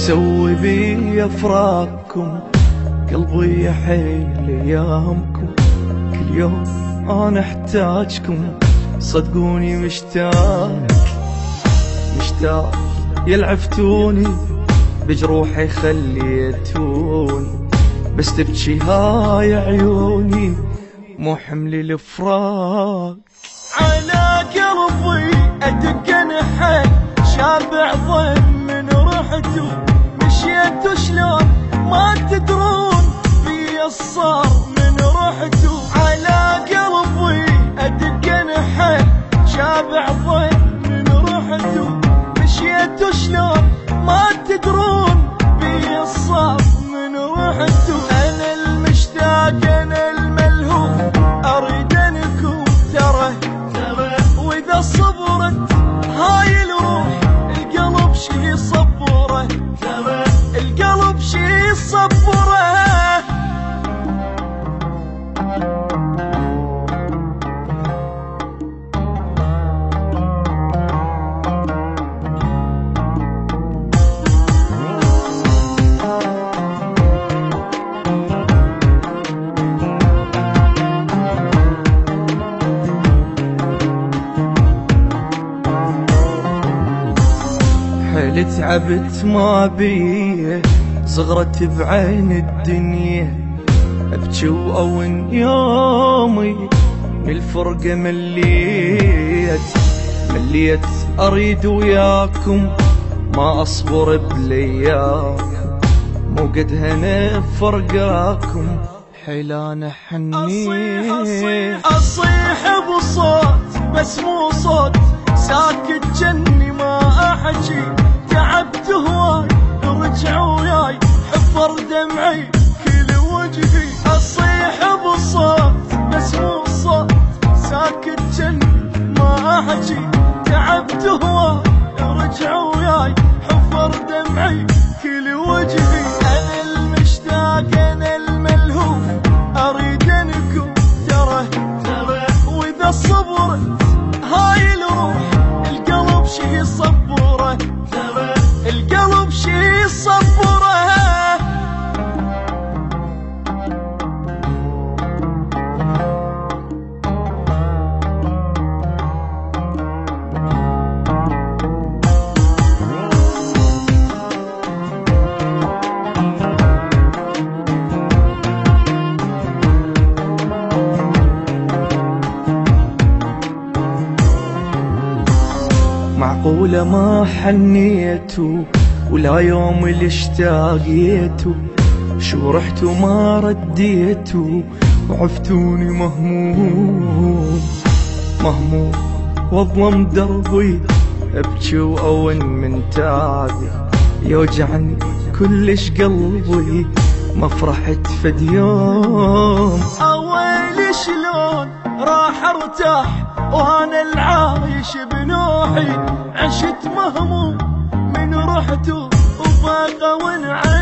مسوي بي افراقكم، قلبي يحيل ايامكم، كل يوم انا احتاجكم، صدقوني مشتاق مشتاق يلعفتوني بجروحي خليتوني، بس تبكي هاي عيوني مو حمل الفراق. على قلبي ادق نحل شابع ظن من رحتو، مشيت شلون ما تدرون في الصار من رحتو. على قلبي ادق نحل شابع ظن من رحتو، مشيت شلون ما تدرون في الصار من رحتو. انا المشتاق انا الملهوف اريد انكم ترى، واذا صبرت هاي الروح القلب شي صبره، القلب شي صبره. حيل تعبت ما بيه صغرت بعين الدنيا، ابكي واون يومي من الفرقة مليت اريد وياكم، ما اصبر بلياكم، مو قد هنا فرقاكم، حيل انا حنين اصيح بصوت بس مو صوت ساكت جني ما احكي. تعبت هواي رجع وياي حفر دمعي كل وجهي، اصيح بصوت بس مو صوت ساكت جني ما احكي. تعبت هواي رجع وياي حفر دمعي كل وجهي. انا المشتاق انا الملهوف اريد انكم ترى، واذا صبرت هاي الروح القلب شي صبره، القلب شي صبره. معقولة ما حنيتوا ولا يوم اللي اشتاقيتوا، شو رحتوا ما رديتوا وعفتوني مهموم واظلم دربي، ابكي واون من تعبي، يوجعني كلش قلبي ما فرحت فد يوم. اويلي شلون راح ارتاح وانا العايش بنوحي، عشت مهموم من رحتو وباقى ونعيش.